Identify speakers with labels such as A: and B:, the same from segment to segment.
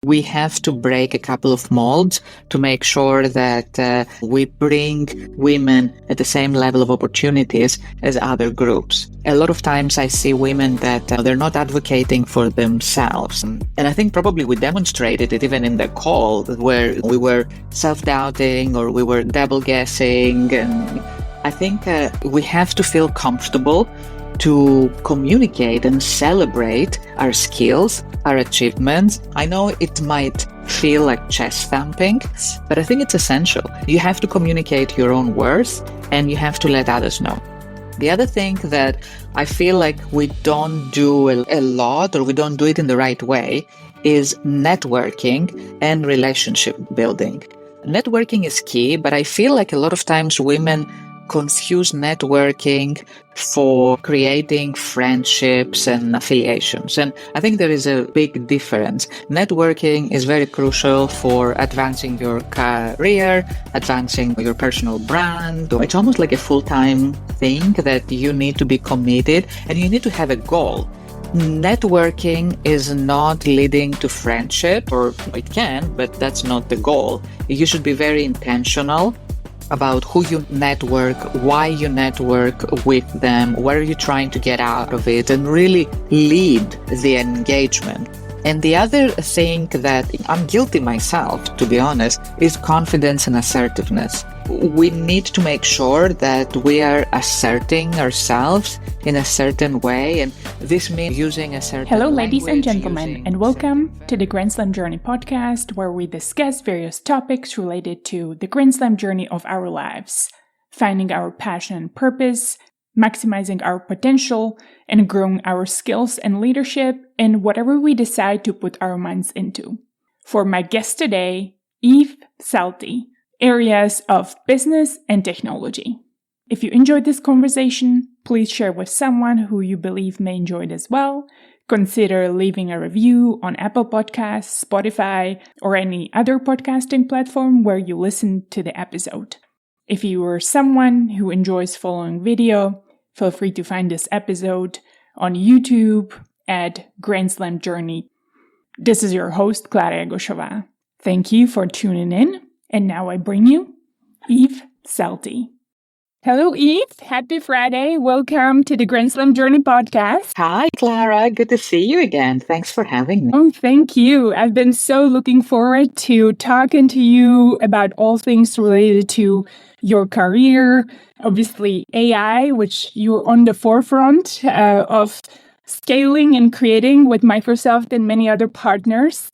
A: we have to break a couple of molds to make sure that we bring women at the same level of opportunities as other groups. A lot of times I see women that they're not advocating for themselves. And I think probably we demonstrated it even in the call where we were self-doubting or we were double guessing. And I think we have to feel comfortable to communicate and celebrate our skills, our achievements. I know it might feel like chest thumping, but I think it's essential. You have to communicate your own worth and you have to let others know. The other thing that I feel like we don't do a lot or we don't do it in the right way is networking and relationship building. Networking is key, but I feel like a lot of times women confuse networking for creating friendships and affiliations. And I think there is a big difference. Networking is very crucial for advancing your career, advancing your personal brand. It's almost like a full-time thing that you need to be committed and you need to have a goal. Networking is not leading to friendship, or it can, but that's not the goal. You should be very intentional about who you network, why you network with them, what are you trying to get out of it, and really lead the engagement. And the other thing that I'm guilty myself, to be honest, is confidence and assertiveness. We need to make sure that we are asserting ourselves in a certain way, and this means using a certain
B: Hello, ladies and
A: language,
B: gentlemen, and welcome to the Grand Slam Journey podcast, where we discuss various topics related to the Grand Slam journey of our lives, finding our passion and purpose, maximizing our potential, and growing our skills and leadership in whatever we decide to put our minds into. For my guest today, Eve Psalti, areas of business and technology. If you enjoyed this conversation, please share with someone who you believe may enjoy it as well. Consider leaving a review on Apple Podcasts, Spotify, or any other podcasting platform where you listen to the episode. If you are someone who enjoys following video, feel free to find this episode on YouTube at Grand Slam Journey. This is your host, Klára Jagošová. Thank you for tuning in. And now I bring you Eve Psalti. Hello, Eve. Happy Friday. Welcome to the Grand Slam Journey podcast.
A: Hi, Klára. Good to see you again. Thanks for having me.
B: Oh, thank you. I've been so looking forward to talking to you about all things related to your career, obviously AI, which you're on the forefront of scaling and creating with Microsoft and many other partners.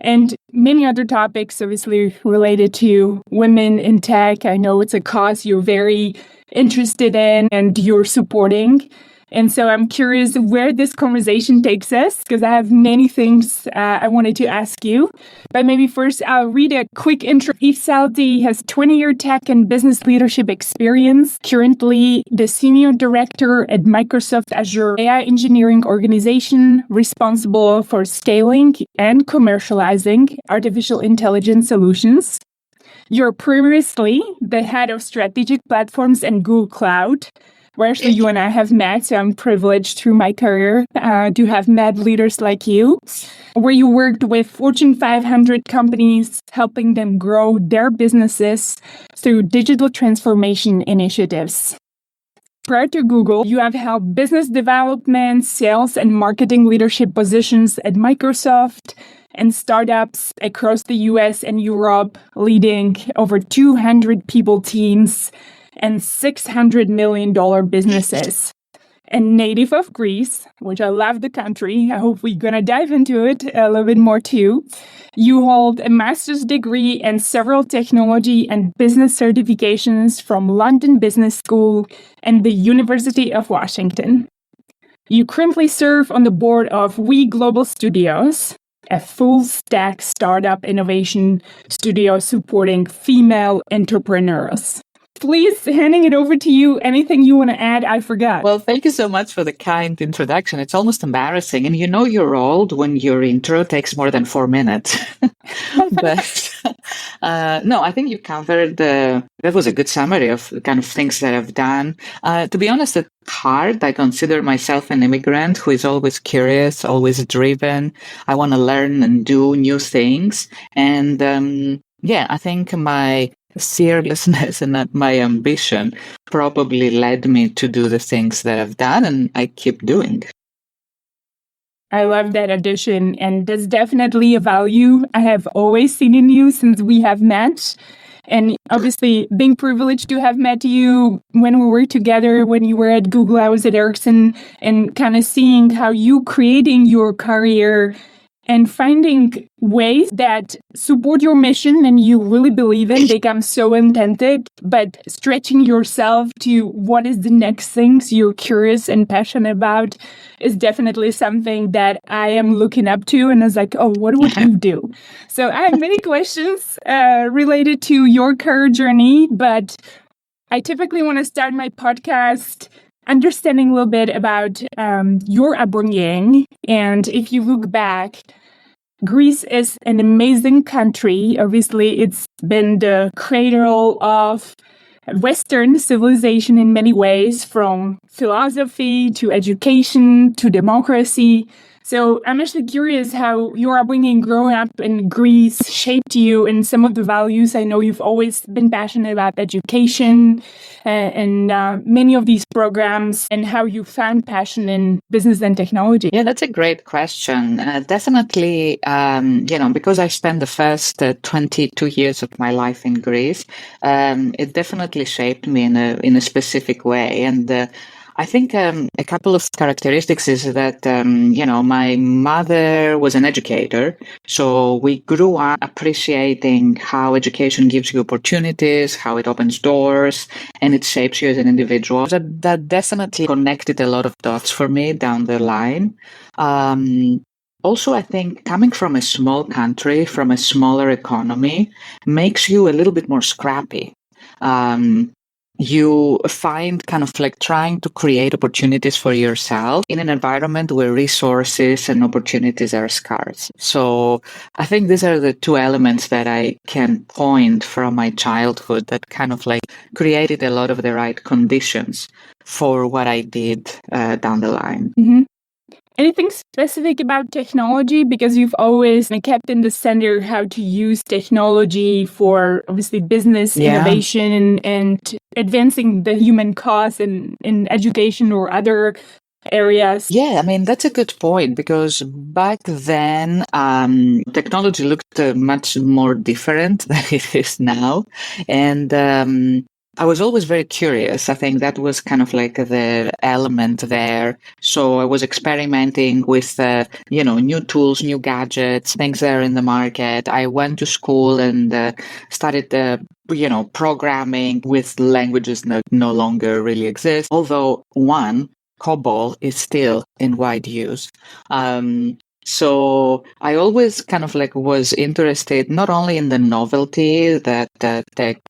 B: And many other topics, obviously, related to women in tech. I know it's a cause you're very interested in and you're supporting. And so I'm curious where this conversation takes us, because I have many things I wanted to ask you. But maybe first, I'll read a quick intro. Eve Psalti has 20-year tech and business leadership experience, currently the Senior Director at Microsoft Azure AI engineering organization, responsible for scaling and commercializing artificial intelligence solutions. You're previously the head of strategic platforms and Google Cloud, where actually you and I have met, so I'm privileged through my career to have met leaders like you, where you worked with Fortune 500 companies, helping them grow their businesses through digital transformation initiatives. Prior to Google, you have held business development, sales, and marketing leadership positions at Microsoft and startups across the US and Europe, leading over 200 people teams and $600 million businesses. And native of Greece, which I love the country, I hope we're going to dive into it a little bit more too. You hold a master's degree and several technology and business certifications from London Business School and the University of Washington. You currently serve on the board of We Global Studios, a full-stack startup innovation studio supporting female entrepreneurs. please, handing it over to you. Anything you want to add? I forgot.
A: Well, thank you so much for the kind introduction. It's almost embarrassing. And you know you're old when your intro takes more than 4 minutes. But no, I think you covered that was a good summary of the kind of things that I've done. To be honest, at heart, I consider myself an immigrant who is always curious, always driven. I want to learn and do new things. And yeah, I think my seriousness and my ambition probably led me to do the things that I've done and I keep doing.
B: I love that addition, and that's definitely a value I have always seen in you since we have met. And obviously, being privileged to have met you when we were together, when you were at Google, I was at Ericsson, and kind of seeing how you creating your career and finding ways that support your mission and you really believe in, become so intended, but stretching yourself to what is the next things you're curious and passionate about is definitely something that I am looking up to. And I was like, oh, what would you do? So I have many questions related to your career journey, but I typically want to start my podcast understanding a little bit about your upbringing. And if you look back, Greece is an amazing country. Obviously, it's been the cradle of Western civilization in many ways, from philosophy to education to democracy. So I'm actually curious how your upbringing growing up in Greece shaped you and some of the values. I know you've always been passionate about education and many of these programs, and how you found passion in business and technology.
A: Yeah, that's a great question. Definitely, because I spent the first 22 years of my life in Greece, it definitely shaped me in a specific way. And I think a couple of characteristics is that, my mother was an educator. So we grew up appreciating how education gives you opportunities, how it opens doors, and it shapes you as an individual. That definitely connected a lot of dots for me down the line. Also, I think coming from a small country, from a smaller economy, makes you a little bit more scrappy. You find kind of like trying to create opportunities for yourself in an environment where resources and opportunities are scarce. So I think these are the two elements that I can point from my childhood that kind of like created a lot of the right conditions for what I did down the line.
B: Mm-hmm. Anything specific about technology? Because you've always kept in the center how to use technology for obviously business innovation and advancing the human cause in education or other areas.
A: Yeah, I mean, that's a good point because back then, technology looked much more different than it is now. And I was always very curious. I think that was kind of like the element there. So I was experimenting with, new tools, new gadgets, things that are in the market. I went to school and started, programming with languages that no longer really exist. Although one, COBOL is still in wide use. So I always kind of like was interested not only in the novelty that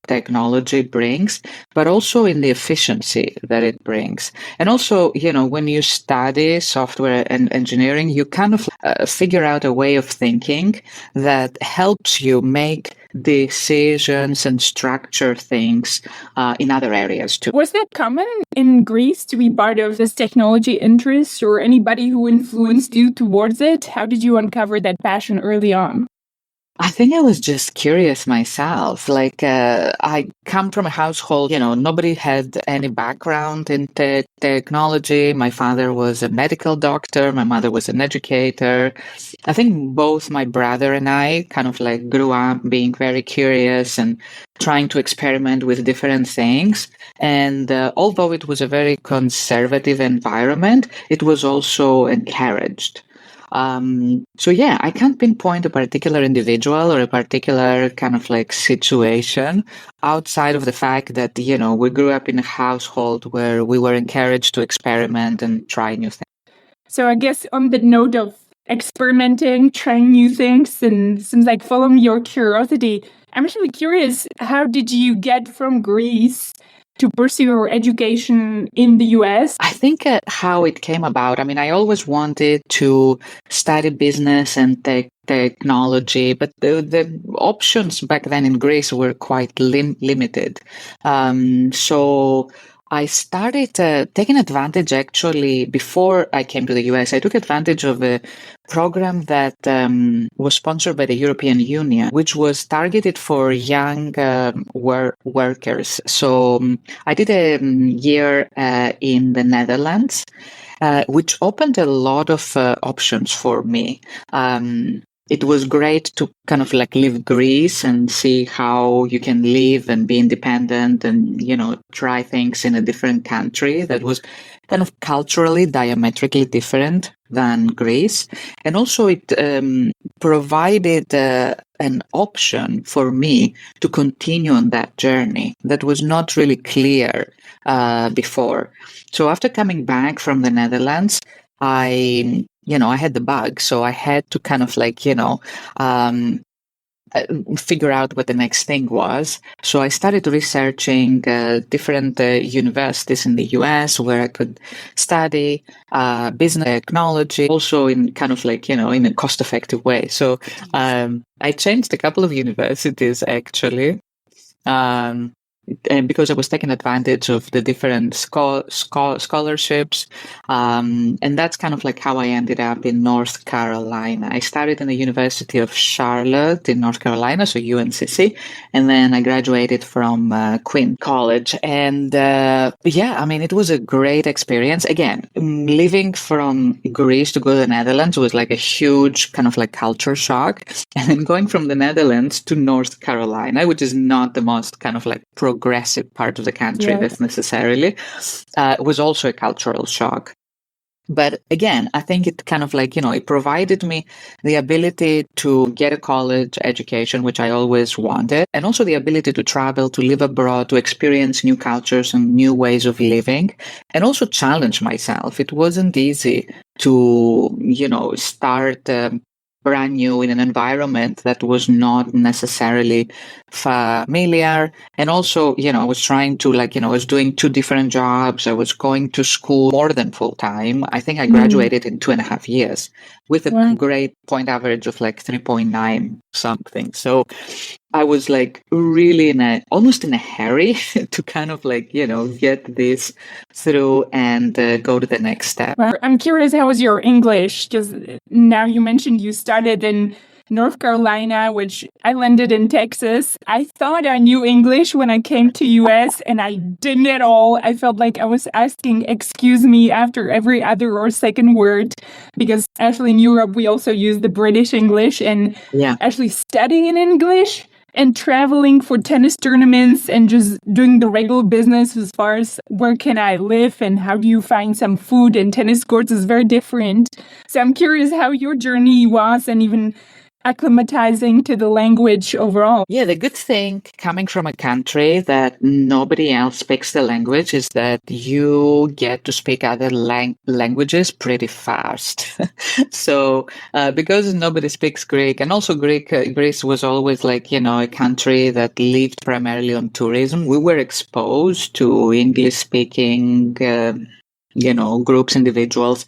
A: technology brings, but also in the efficiency that it brings. And also, when you study software and engineering, you kind of figure out a way of thinking that helps you make decisions and structure things in other areas too.
B: Was that common in Greece to be part of this technology interest, or anybody who influenced you towards it? How did you uncover that passion early on?
A: I think I was just curious myself. Like, I come from a household, nobody had any background in technology. My father was a medical doctor. My mother was an educator. I think both my brother and I kind of like grew up being very curious and trying to experiment with different things. And although it was a very conservative environment, it was also encouraged. So yeah, I can't pinpoint a particular individual or a particular kind of like situation outside of the fact that, we grew up in a household where we were encouraged to experiment and try new things.
B: So I guess on the note of experimenting, trying new things, and seems like following your curiosity. I'm actually curious, how did you get from Greece to pursue your education in the US?
A: I think how it came about. I mean, I always wanted to study business and technology, but the options back then in Greece were quite limited. So I started taking advantage, actually, before I came to the US. I took advantage of a program that was sponsored by the European Union, which was targeted for young workers. So I did a year in the Netherlands, which opened a lot of options for me. It was great to kind of like leave Greece and see how you can live and be independent and, try things in a different country that was kind of culturally diametrically different than Greece. And also it provided an option for me to continue on that journey that was not really clear before. So after coming back from the Netherlands, I had the bug. So I had to kind of like, figure out what the next thing was. So I started researching different universities in the US where I could study business technology, also in kind of like, in a cost effective way. So I changed a couple of universities actually. And because I was taking advantage of the different scholarships. And that's kind of like how I ended up in North Carolina. I started in the University of Charlotte in North Carolina, so UNCC, and then I graduated from Queen College. And it was a great experience. Again, leaving from Greece to go to the Netherlands was like a huge kind of like culture shock. And then going from the Netherlands to North Carolina, which is not the most kind of like progressive part of the country necessarily, was also a cultural shock. But again, I think it kind of like, it provided me the ability to get a college education, which I always wanted, and also the ability to travel, to live abroad, to experience new cultures and new ways of living, and also challenge myself. It wasn't easy to, start brand new in an environment that was not necessarily familiar. And also, I was trying to I was doing 2 different jobs. I was going to school more than full time. I think I graduated in 2.5 years with a great point average of like 3.9 something. So I was like really almost in a hurry to kind of like, get this through and go to the next step.
B: Well, I'm curious, how was your English? Because now you mentioned you started in North Carolina, which I landed in Texas. I thought I knew English when I came to US, and I didn't at all. I felt like I was asking excuse me after every other or second word, because actually in Europe, we also use the British English, and actually studying in English and traveling for tennis tournaments and just doing the regular business as far as where can I live and how do you find some food and tennis courts is very different. So I'm curious how your journey was and even acclimatizing to the language overall.
A: Yeah, the good thing coming from a country that nobody else speaks the language is that you get to speak other languages pretty fast. So because nobody speaks Greek, and also Greece was always like, a country that lived primarily on tourism, we were exposed to English speaking groups, individuals,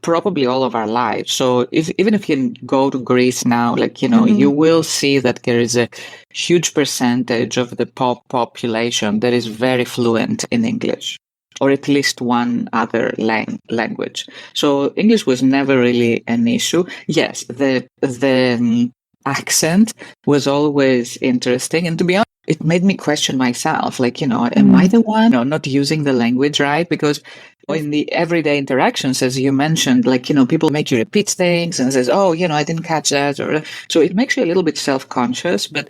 A: probably all of our lives. So even if you go to Greece now, you will see that there is a huge percentage of the population that is very fluent in English, or at least one other language. So English was never really an issue. Yes, the accent was always interesting. And to be honest, it made me question myself, am I the one not using the language right? Because in the everyday interactions, as you mentioned, people make you repeat things and says, oh, I didn't catch that. So it makes you a little bit self-conscious, but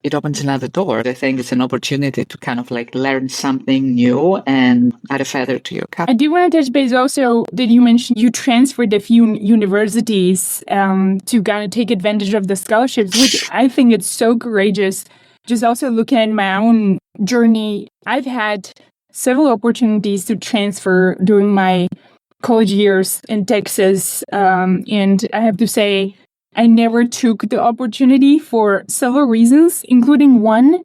A: it opens another door. I think it's an opportunity to kind of learn something new and add a feather to your cap.
B: I do want to touch base also that you mentioned you transferred a few universities to kind of take advantage of the scholarships, which I think it's so courageous. Just also looking at my own journey, I've had several opportunities to transfer during my college years in Texas. And I have to say, I never took the opportunity for several reasons, including one.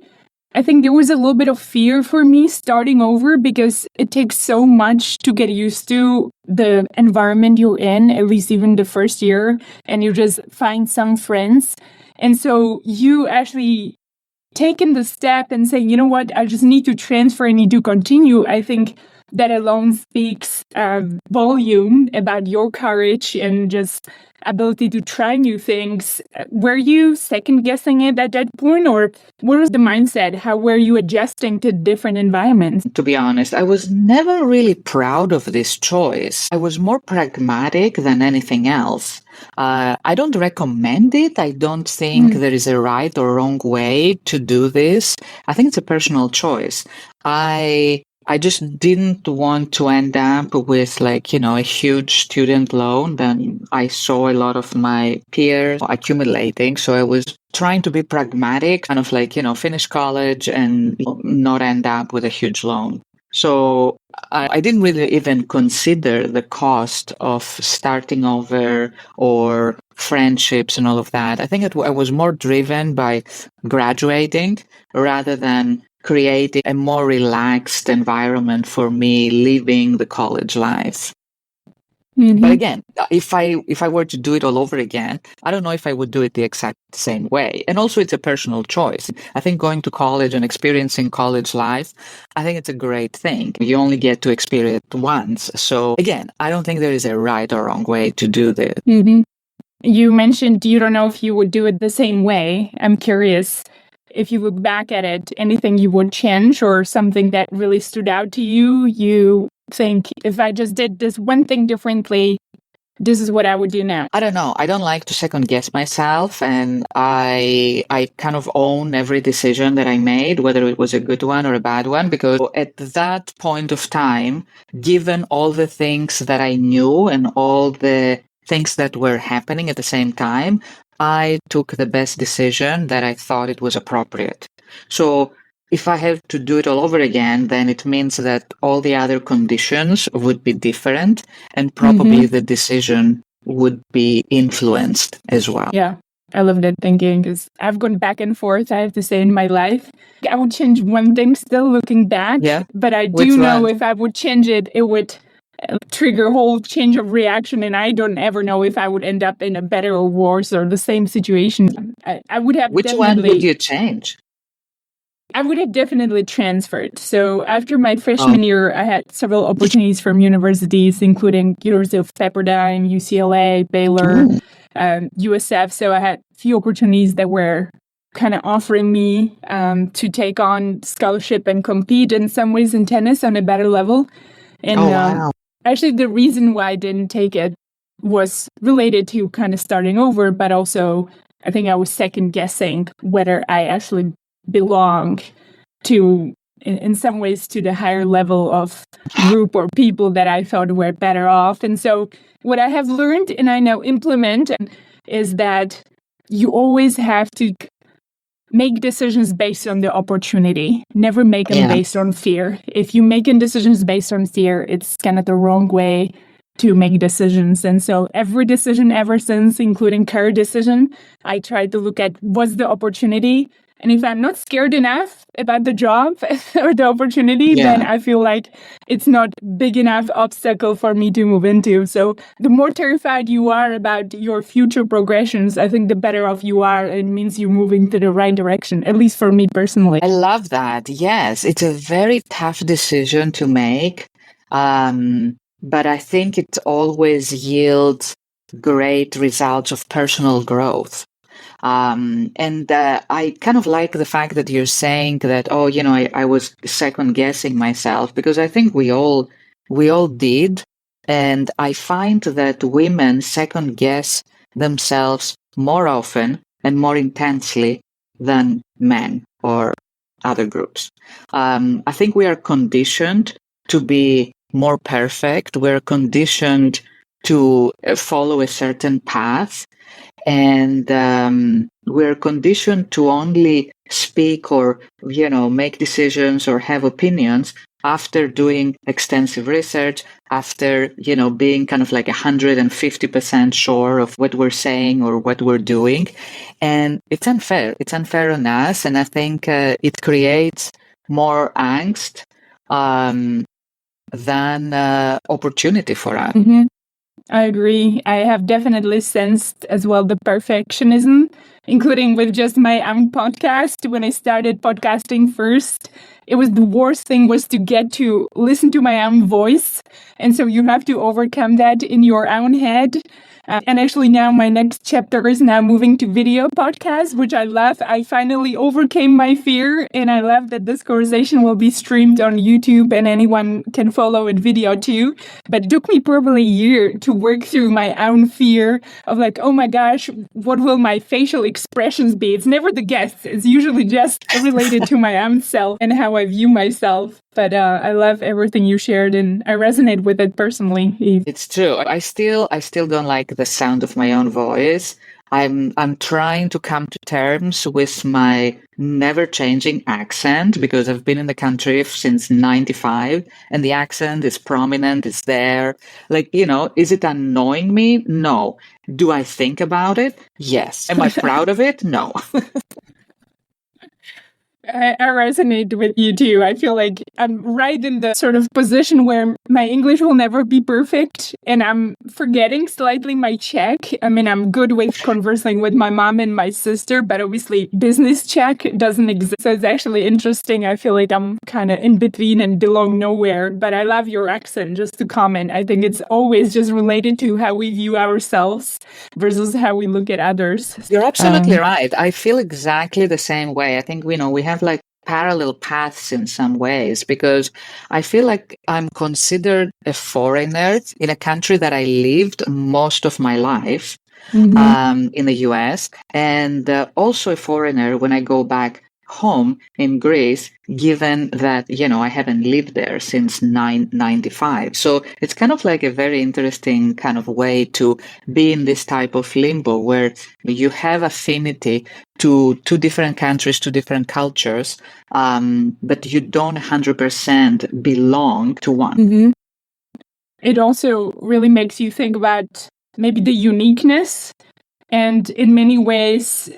B: I think there was a little bit of fear for me starting over because it takes so much to get used to the environment you're in, at least even the first year, and you just find some friends. And so you actually taking the step and saying, you know what, I just need to transfer, I need to continue. I think that alone speaks volume about your courage and just ability to try new things. Were you second guessing it at that point, or what was the mindset? How were you adjusting to different environments?
A: To be honest, I was never really proud of this choice. I was more pragmatic than anything else. I don't recommend it. I don't think there is a right or wrong way to do this. I think it's a personal choice. I just didn't want to end up with a huge student loan. Then I saw a lot of my peers accumulating. So I was trying to be pragmatic, kind of finish college and not end up with a huge loan. So I didn't really even consider the cost of starting over or friendships and all of that. I think I was more driven by graduating rather than creating a more relaxed environment for me living the college life. But again, if I were to do it all over again, I don't know if I would do it the exact same way. And also it's a personal choice. I think going to college and experiencing college life, I think it's a great thing. You only get to experience it once. So again, I don't think there is a right or wrong way to do this.
B: You mentioned you don't know if you would do it the same way. I'm curious, if you look back at it, anything you would change or something that really stood out to you, you think, if I just did this one thing differently, this is what I would do now?
A: I don't know. I don't like to second guess myself, and I kind of own every decision that I made, whether it was a good one or a bad one, because at that point of time, given all the things that I knew and all the things that were happening at the same time, I took the best decision that I thought it was appropriate. So if I have to do it all over again, then it means that all the other conditions would be different and probably the decision would be influenced as well.
B: Yeah, I love that thinking because I've gone back and forth, I have to say, in my life. I would change one thing still looking back, but I do know if I would change it, it would trigger a whole change of reaction, and I don't ever know if I would end up in a better or worse or the same situation. I would have
A: Which one would you change?
B: I would have definitely transferred. So after my freshman year, I had several opportunities from universities, including University of Pepperdine, UCLA, Baylor, USF. So I had a few opportunities that were kind of offering me to take on scholarship and compete in some ways in tennis on a better level. And actually, the reason why I didn't take it was related to kind of starting over, but also I think I was second guessing whether I actually belong to, in some ways, to the higher level of group or people that I thought were better off. And so what I have learned and I now implement is that you always have to make decisions based on the opportunity. Never make them based on fear. If you make decisions based on fear, it's kind of the wrong way to make decisions. And so every decision ever since, including current decision, I try to look at what's the opportunity. And if I'm not scared enough about the job or the opportunity, then I feel like it's not big enough obstacle for me to move into. So the more terrified you are about your future progressions, I think the better off you are. It means you're moving to the right direction, at least for me personally.
A: I love that. Yes, it's a very tough decision to make. But I think it always yields great results of personal growth. And I kind of like the fact that you're saying that, I was second guessing myself, because I think we all did. And I find that women second guess themselves more often and more intensely than men or other groups. I think we are conditioned to be more perfect. We're conditioned to follow a certain path. And we're conditioned to only speak or, make decisions or have opinions after doing extensive research, after, being kind of like 150% sure of what we're saying or what we're doing. And it's unfair. It's unfair on us. And I think it creates more angst than opportunity for us.
B: Mm-hmm. I agree. I have definitely sensed as well the perfectionism, including with just my own podcast. When I started podcasting first, it was the worst thing was to get to listen to my own voice. And so you have to overcome that in your own head. And actually now my next chapter is now moving to video podcasts, which I love. I finally overcame my fear, and I love that this conversation will be streamed on YouTube and anyone can follow it video too. But it took me probably a year to work through my own fear of like, oh my gosh, what will my facial expressions be? It's never the guests. It's usually just related to my own self and how I view myself. But I love everything you shared, and I resonate with it personally, Eve.
A: It's true. I still don't like the sound of my own voice. I'm trying to come to terms with my never-changing accent because I've been in the country since '95, and the accent is prominent, it's there. Like, is it annoying me? No. Do I think about it? Yes. Am I proud of it? No.
B: I resonate with you too. I feel like I'm right in the sort of position where my English will never be perfect and I'm forgetting slightly my Czech. I mean, I'm good with conversing with my mom and my sister, but obviously business Czech doesn't exist. So it's actually interesting. I feel like I'm kind of in between and belong nowhere, but I love your accent. Just to comment, I think it's always just related to how we view ourselves versus how we look at others.
A: You're absolutely right. I feel exactly the same way. I think, we have like parallel paths in some ways because I feel like I'm considered a foreigner in a country that I lived most of my life, in the US, and also a foreigner when I go back home in Greece, given that, I haven't lived there since 1995. So it's kind of like a very interesting kind of way to be in this type of limbo where you have affinity to two different countries, two different cultures, but you don't 100% belong to one.
B: Mm-hmm. It also really makes you think about maybe the uniqueness, and in many ways,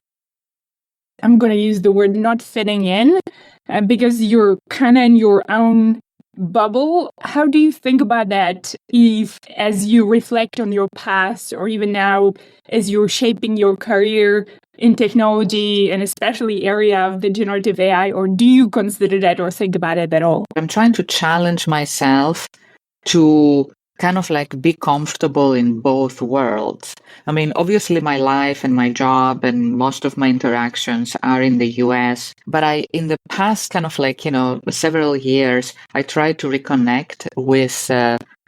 B: I'm going to use the word not fitting in because you're kind of in your own bubble. How do you think about that, Eve, as you reflect on your past or even now as you're shaping your career in technology and especially area of the generative AI, or do you consider that or think about it at all?
A: I'm trying to challenge myself to kind of like be comfortable in both worlds. I mean, obviously my life and my job and most of my interactions are in the US, but in the past kind of like, several years, I tried to reconnect with,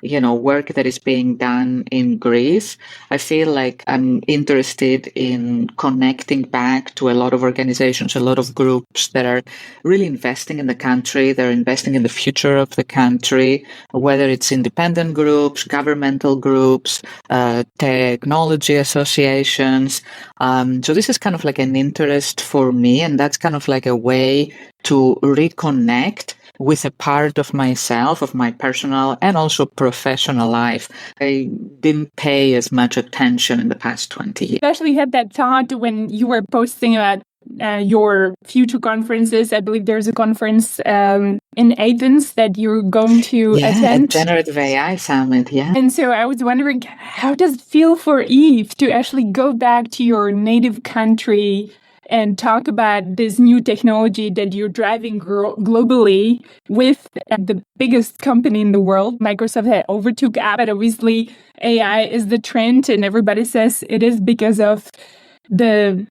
A: work that is being done in Greece. I feel like I'm interested in connecting back to a lot of organizations, a lot of groups that are really investing in the country. They're investing in the future of the country, whether it's independent groups, governmental groups, technology associations. So this is kind of like an interest for me, and that's kind of like a way to reconnect with a part of myself, of my personal and also professional life. I didn't pay as much attention in the past 20 years.
B: I actually had that thought when you were posting about your future conferences. I believe there's a conference in Athens that you're going to attend.
A: Generative AI Summit,
B: And so I was wondering, how does it feel for Eve to actually go back to your native country and talk about this new technology that you're driving globally with the biggest company in the world? Microsoft had overtook Apple. Obviously, AI is the trend, and everybody says it is because of the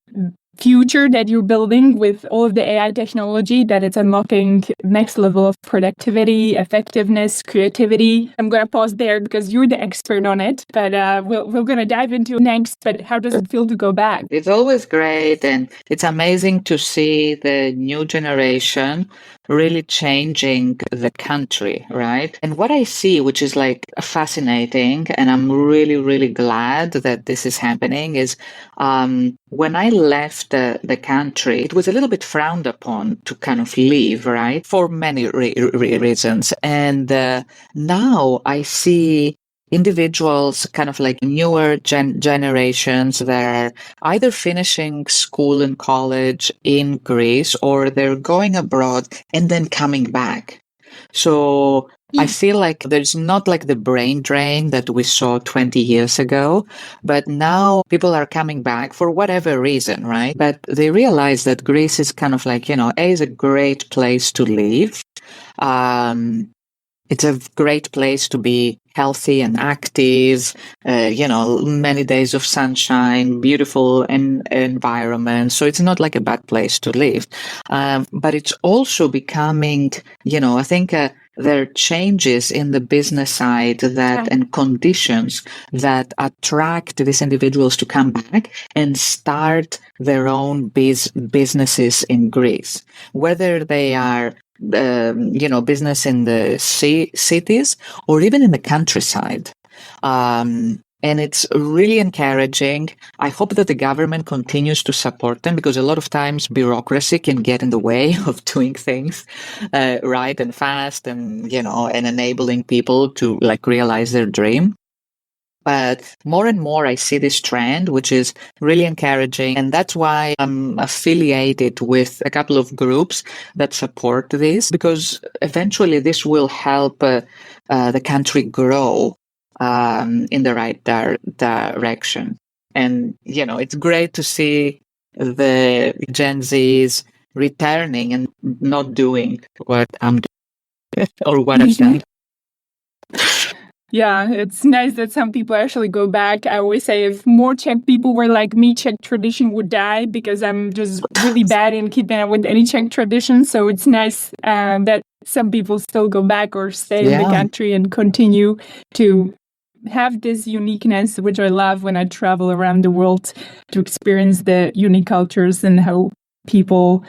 B: future that you're building with all of the AI technology, that it's unlocking next level of productivity, effectiveness, creativity. I'm going to pause there because you're the expert on it, but we're going to dive into next. But how does it feel to go back?
A: It's always great, and it's amazing to see the new generation really changing the country, right? And what I see, which is like fascinating, and I'm really, really glad that this is happening, is when I left the country, it was a little bit frowned upon to kind of leave, right? For many reasons. And now I see individuals, kind of like newer generations, that are either finishing school and college in Greece or they're going abroad and then coming back. So I feel like there's not like the brain drain that we saw 20 years ago, but now people are coming back for whatever reason, right? But they realize that Greece is kind of like, A, is a great place to live. It's a great place to be healthy and active, many days of sunshine, beautiful environment. So it's not like a bad place to live. But it's also becoming, I think there are changes in the business side and conditions that attract these individuals to come back and start their own businesses in Greece, whether they are business in the cities or even in the countryside. And it's really encouraging. I hope that the government continues to support them, because a lot of times bureaucracy can get in the way of doing things right and fast, and and enabling people to like realize their dream. But more and more, I see this trend, which is really encouraging. And that's why I'm affiliated with a couple of groups that support this, because eventually this will help the country grow in the right direction. And, it's great to see the Gen Zs returning and not doing what I'm doing or what I've done.
B: Yeah, it's nice that some people actually go back. I always say if more Czech people were like me, Czech tradition would die, because I'm just really bad in keeping up with any Czech tradition. So it's nice that some people still go back or stay in the country and continue to have this uniqueness, which I love when I travel around the world, to experience the unique cultures and how people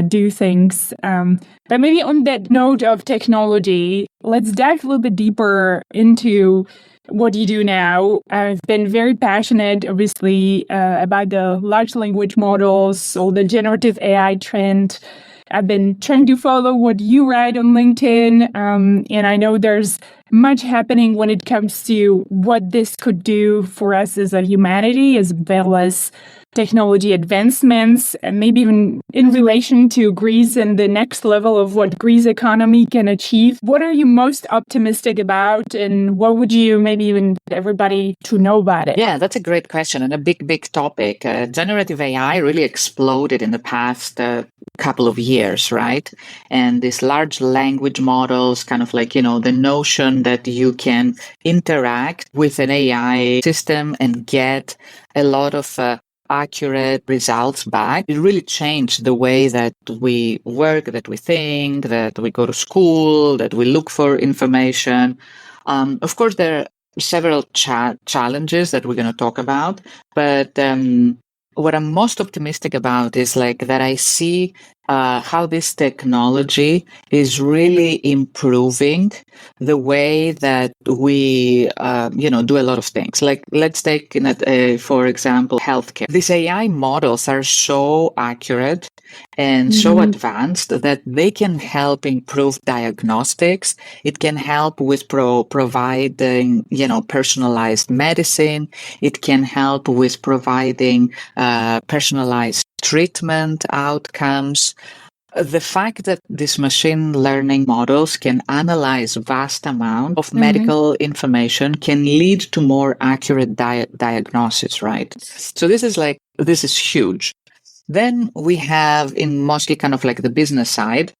B: do things. But maybe on that note of technology, let's dive a little bit deeper into what you do now. I've been very passionate, obviously, about the large language models or the generative AI trend. I've been trying to follow what you write on LinkedIn, and I know there's much happening when it comes to what this could do for us as a humanity, as well as technology advancements, and maybe even in relation to Greece and the next level of what Greece economy can achieve. What are you most optimistic about, and what would you maybe even everybody to know about it?
A: Yeah, that's a great question and a big topic. Generative AI really exploded in the past couple of years, right? And these large language models, kind of like, the notion that you can interact with an AI system and get a lot of accurate results back. It really changed the way that we work, that we think, that we go to school, that we look for information. Of course, there are several challenges that we're going to talk about, but what I'm most optimistic about is like that I see how this technology is really improving the way that we, do a lot of things. Like, let's take, for example, healthcare. These AI models are so accurate and so advanced that they can help improve diagnostics. It can help with providing, personalized medicine. It can help with providing personalized treatment outcomes. The fact that these machine learning models can analyze vast amount of medical information can lead to more accurate diagnosis, right? So this is huge. Then we have, in mostly kind of like the business side,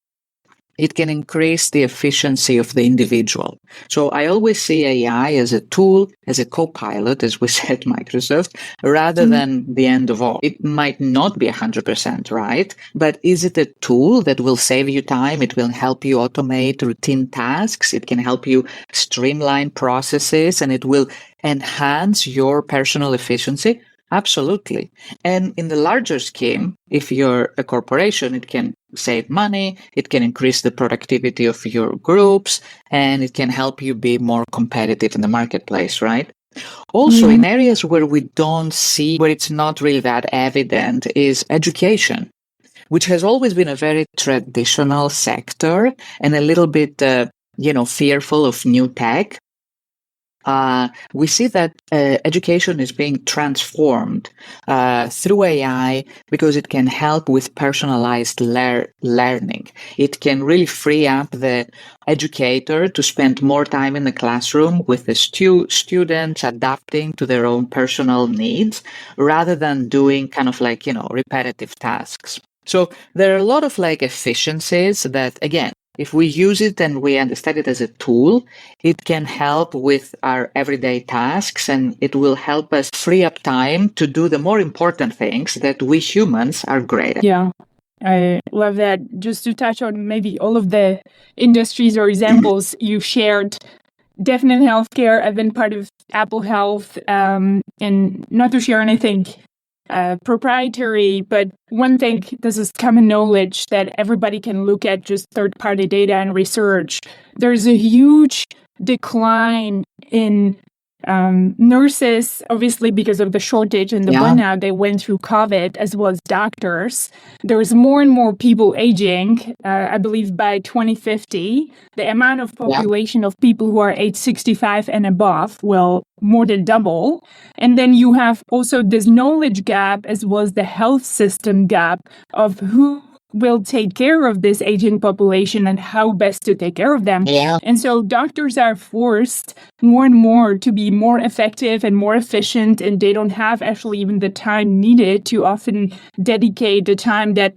A: it can increase the efficiency of the individual. So I always see AI as a tool, as a co-pilot, as we said, Microsoft, rather than the end of all. It might not be 100% right, but is it a tool that will save you time? It will help you automate routine tasks. It can help you streamline processes, and it will enhance your personal efficiency. Absolutely. And in the larger scheme, if you're a corporation, it can save money, it can increase the productivity of your groups, and it can help you be more competitive in the marketplace, right? Also, in areas where we don't see, where it's not really that evident, is education, which has always been a very traditional sector and a little bit, fearful of new tech. We see that education is being transformed through AI because it can help with personalized learning. It can really free up the educator to spend more time in the classroom with the students, adapting to their own personal needs rather than doing kind of like, repetitive tasks. So there are a lot of like efficiencies that, again, if we use it and we understand it as a tool, it can help with our everyday tasks, and it will help us free up time to do the more important things that we humans are great at.
B: Yeah, I love that. Just to touch on maybe all of the industries or examples you shared, definitely healthcare. I've been part of Apple Health, and not to share anything proprietary, but one thing, this is common knowledge that everybody can look at, just third-party data and research. There's a huge decline in nurses, obviously because of the shortage and the burnout they went through COVID, as well as doctors. There's more and more people aging. I believe by 2050, the amount of population of people who are age 65 and above will more than double. And then you have also this knowledge gap as well as the health system gap of who will take care of this aging population and how best to take care of them. And so doctors are forced more and more to be more effective and more efficient, and they don't have actually even the time needed to often dedicate the time that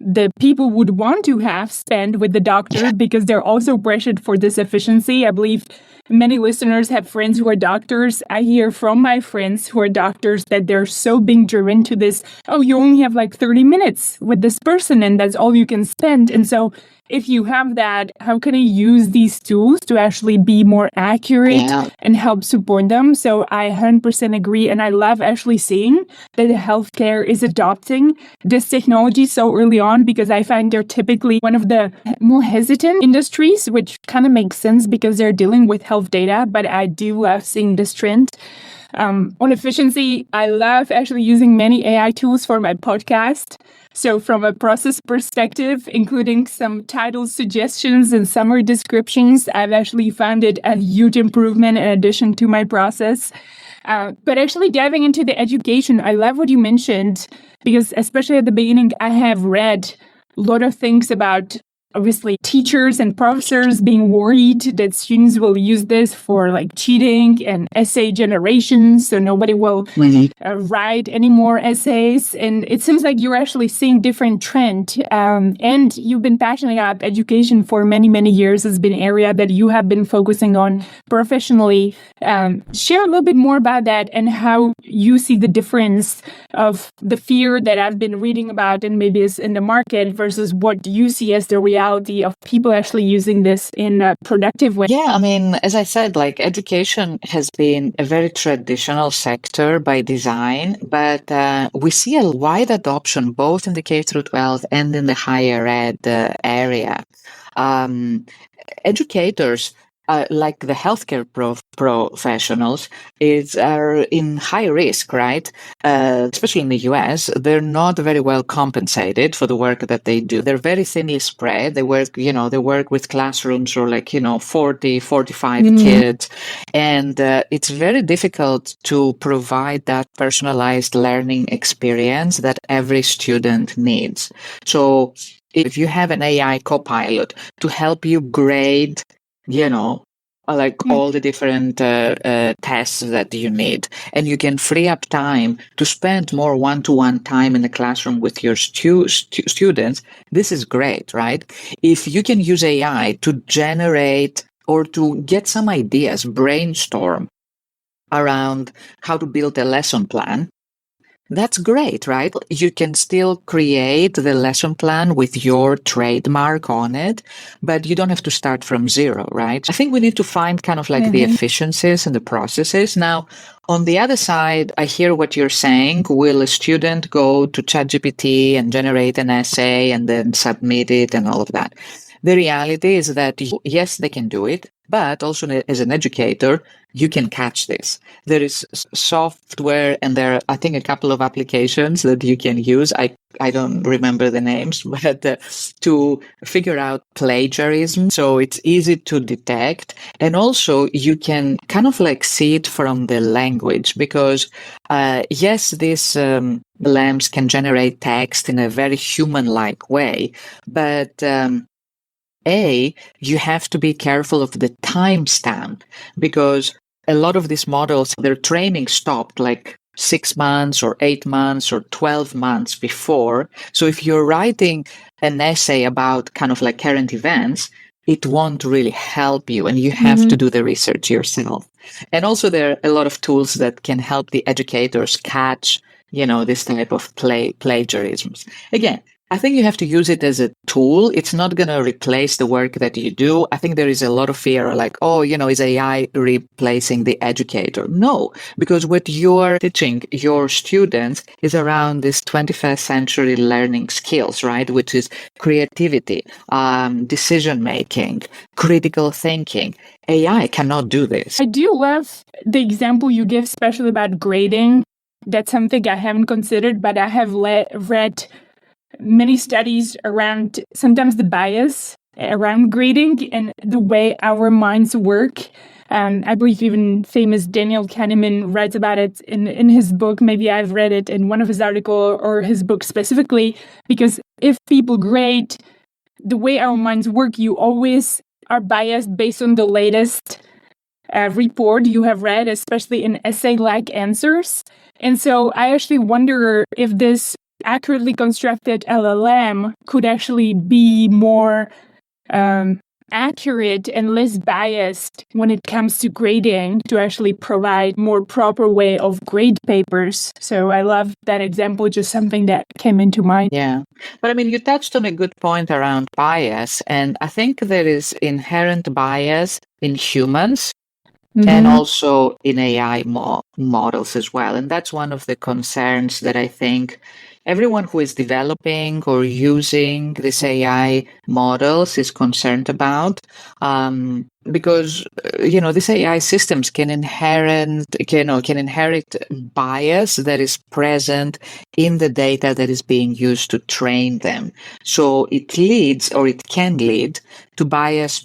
B: the people would want to have spent with the doctor, because they're also pressured for this efficiency. I believe many listeners have friends who are doctors. I hear from my friends who are doctors that they're so being driven to this, oh, you only have like 30 minutes with this person and that's all you can spend. And so if you have that, how can I use these tools to actually be more accurate and help support them? So I 100% agree. And I love actually seeing that the healthcare is adopting this technology so early on, because I find they're typically one of the more hesitant industries, which kind of makes sense because they're dealing with health data. But I do love seeing this trend. On efficiency, I love actually using many AI tools for my podcast. So from a process perspective, including some title suggestions and summary descriptions, I've actually found it a huge improvement in addition to my process. But actually diving into the education, I love what you mentioned, because especially at the beginning, I have read a lot of things about obviously teachers and professors being worried that students will use this for like cheating and essay generation, so nobody will write any more essays. And it seems like you're actually seeing different trend, and you've been passionate about education for many, many years. It's been an area that you have been focusing on professionally. Share a little bit more about that and how you see the difference of the fear that I've been reading about and maybe is in the market versus what you see as the reality of people actually using this in a productive way.
A: Yeah, I mean, as I said, like education has been a very traditional sector by design, but we see a wide adoption both in the K through 12 and in the higher ed area. Educators, like the healthcare professionals, are in high risk, right? Especially in the US, they're not very well compensated for the work that they do. They're very thinly spread. They work, they work with classrooms or 40, 45 kids. And it's very difficult to provide that personalized learning experience that every student needs. So if you have an AI copilot to help you grade all the different tests that you need, and you can free up time to spend more one-to-one time in the classroom with your students, this is great, right? If you can use AI to generate or to get some ideas, brainstorm around how to build a lesson plan, That's great, right? You can still create the lesson plan with your trademark on it, but you don't have to start from zero, right? I think we need to find kind of like the efficiencies and the processes. Now, on the other side, I hear what you're saying. Will a student go to ChatGPT and generate an essay and then submit it and all of that? The reality is that yes, they can do it, but also as an educator, you can catch this. There is software and there are, I think, a couple of applications that you can use. I don't remember the names, but to figure out plagiarism. So it's easy to detect. And also you can kind of like see it from the language because, yes, these LAMs can generate text in a very human-like way, but you have to be careful of the timestamp because a lot of these models, their training stopped like 6 months or 8 months or 12 months before. So if you're writing an essay about kind of like current events, it won't really help you and you have to do the research yourself. And also there are a lot of tools that can help the educators catch, this type of plagiarisms. Again, I think you have to use it as a tool. It's not going to replace the work that you do. I think there is a lot of fear like, is AI replacing the educator? No, because what you're teaching your students is around this 21st century learning skills, right? Which is creativity, decision making, critical thinking. AI cannot do this.
B: I do love the example you give, especially about grading. That's something I haven't considered, but I have read many studies around sometimes the bias around grading and the way our minds work. I believe even famous Daniel Kahneman writes about it in his book. Maybe I've read it in one of his articles or his book specifically, because if people grade the way our minds work, you always are biased based on the latest report you have read, especially in essay-like answers. And so I actually wonder if this accurately constructed LLM could actually be more accurate and less biased when it comes to grading to actually provide more proper way of grade papers. So I love that example, just something that came into mind.
A: Yeah. But I mean, you touched on a good point around bias. And I think there is inherent bias in humans and also in AI models as well. And that's one of the concerns that I think everyone who is developing or using these AI models is concerned about. Because these AI systems can inherit bias that is present in the data that is being used to train them. So it can lead to bias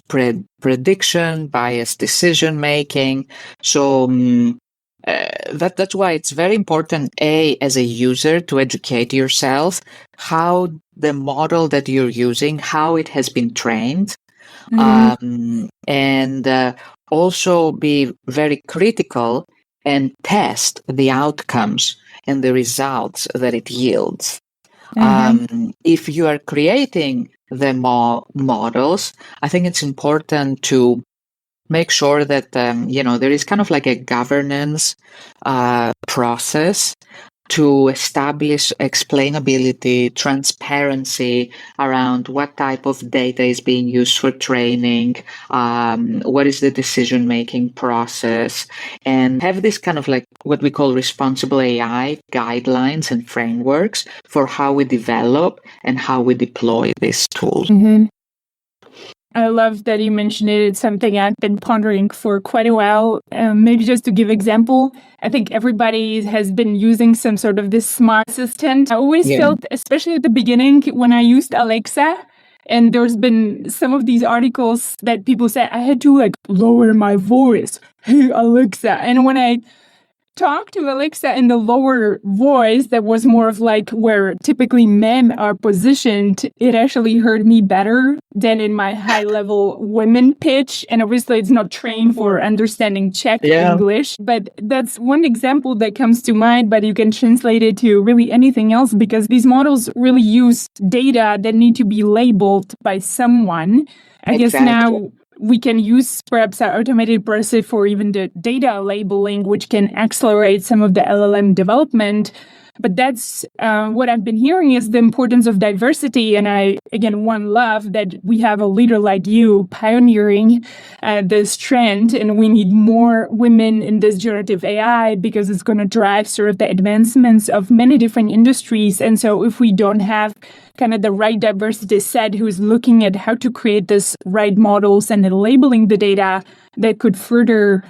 A: prediction, bias decision making. So that's why it's very important, as a user, to educate yourself how the model that you're using, how it has been trained. And also be very critical and test the outcomes and the results that it yields. If you are creating the models, I think it's important to make sure that there is kind of like a governance process to establish explainability, transparency around what type of data is being used for training, what is the decision-making process, and have this kind of like what we call responsible AI guidelines and frameworks for how we develop and how we deploy these tools.
B: I love that you mentioned it. It's something I've been pondering for quite a while. Maybe just to give example, I think everybody has been using some sort of this smart assistant. I always felt, especially at the beginning when I used Alexa, and there's been some of these articles that people said I had to like lower my voice. Hey, Alexa. And when I talk to Alexa in the lower voice that was more of like where typically men are positioned, it actually heard me better than in my high level women pitch. And obviously it's not trained for understanding Czech English, but that's one example that comes to mind, but you can translate it to really anything else because these models really use data that need to be labeled by someone. I guess now we can use perhaps our automated process for even the data labeling, which can accelerate some of the LLM development. But that's what I've been hearing is the importance of diversity. And I, again, love that we have a leader like you pioneering this trend. And we need more women in this generative AI because it's going to drive sort of the advancements of many different industries. And so if we don't have kind of the right diversity set who's looking at how to create this right models and then labeling the data that could further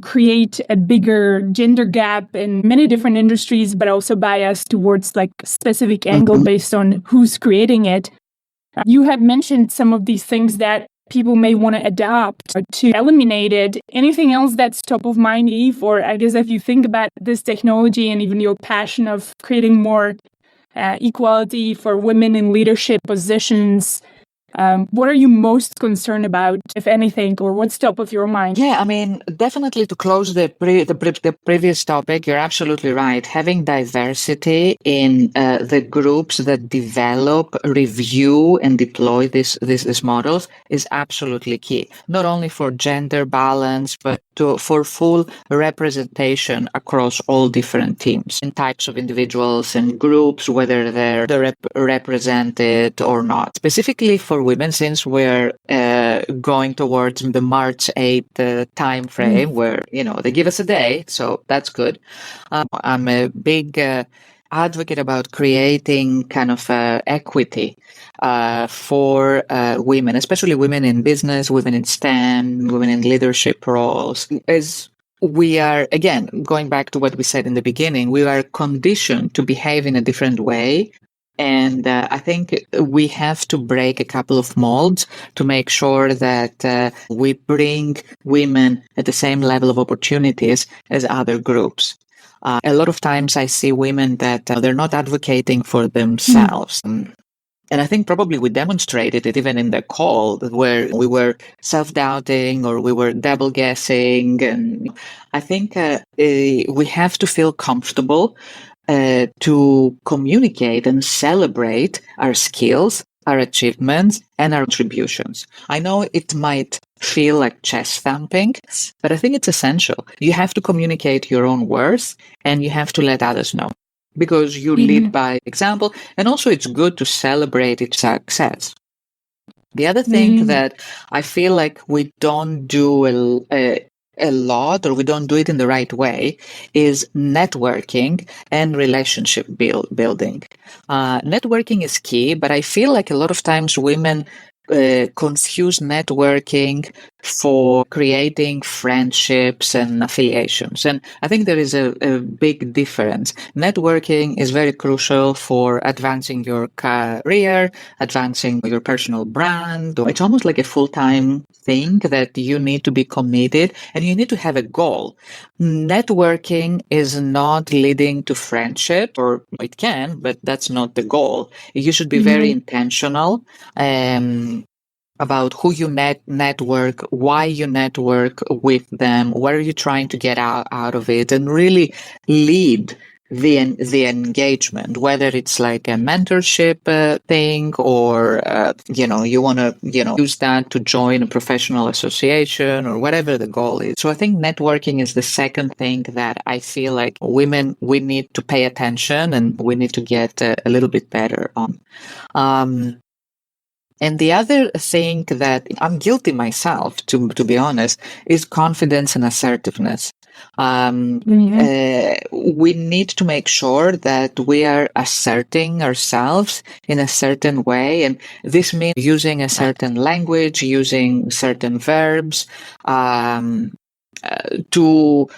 B: create a bigger gender gap in many different industries, but also bias towards like specific angle based on who's creating it. You have mentioned some of these things that people may want to adopt to eliminate it. Anything else that's top of mind, Eve? Or I guess if you think about this technology and even your passion of creating more equality for women in leadership positions, what are you most concerned about, if anything, or what's top of your mind?
A: Yeah, I mean, definitely to close the previous topic, you're absolutely right. Having diversity in the groups that develop, review, and deploy these models is absolutely key. Not only for gender balance, but for full representation across all different teams and types of individuals and groups, whether they're represented or not. Specifically for women, since we're going towards the March 8th time frame where, they give us a day, so that's good. I'm a big advocate about creating kind of equity for women, especially women in business, women in STEM, women in leadership roles. As we are, again, going back to what we said in the beginning, we are conditioned to behave in a different way. And I think we have to break a couple of molds to make sure that we bring women at the same level of opportunities as other groups. A lot of times I see women that they're not advocating for themselves. And I think probably we demonstrated it even in the call where we were self-doubting or we were double guessing. And I think we have to feel comfortable to communicate and celebrate our skills, our achievements, and our contributions. I know it might feel like chest thumping, but I think it's essential. You have to communicate your own worth and you have to let others know because you lead by example. And also it's good to celebrate its success. The other thing that I feel like we don't do a lot, or we don't do it in the right way, is networking and relationship building. Networking is key, but I feel like a lot of times women confuse networking for creating friendships and affiliations. And I think there is a big difference. Networking is very crucial for advancing your career, advancing your personal brand. It's almost like a full-time thing that you need to be committed and you need to have a goal. Networking is not leading to friendship, or it can, but that's not the goal. You should be very intentional about who you network, why you network with them, what are you trying to get out of it, and really lead the engagement, whether it's like a mentorship thing or, you want to, use that to join a professional association or whatever the goal is. So I think networking is the second thing that I feel like women, we need to pay attention and we need to get a little bit better on. And the other thing that I'm guilty myself, to be honest, is confidence and assertiveness. We need to make sure that we are asserting ourselves in a certain way. And this means using a certain language, using certain verbs, to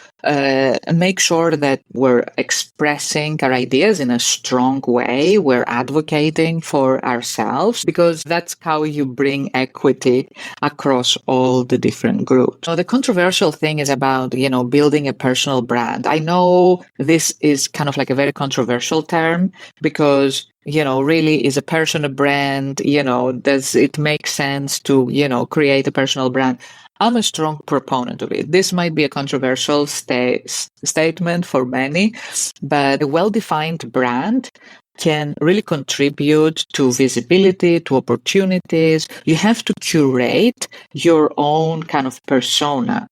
A: make sure that we're expressing our ideas in a strong way. We're advocating for ourselves because that's how you bring equity across all the different groups. So the controversial thing is about, building a personal brand. I know this is kind of like a very controversial term because really is a personal brand, does it make sense to, create a personal brand? I'm a strong proponent of it. This might be a controversial statement for many, but a well-defined brand can really contribute to visibility, to opportunities. You have to curate your own kind of persona.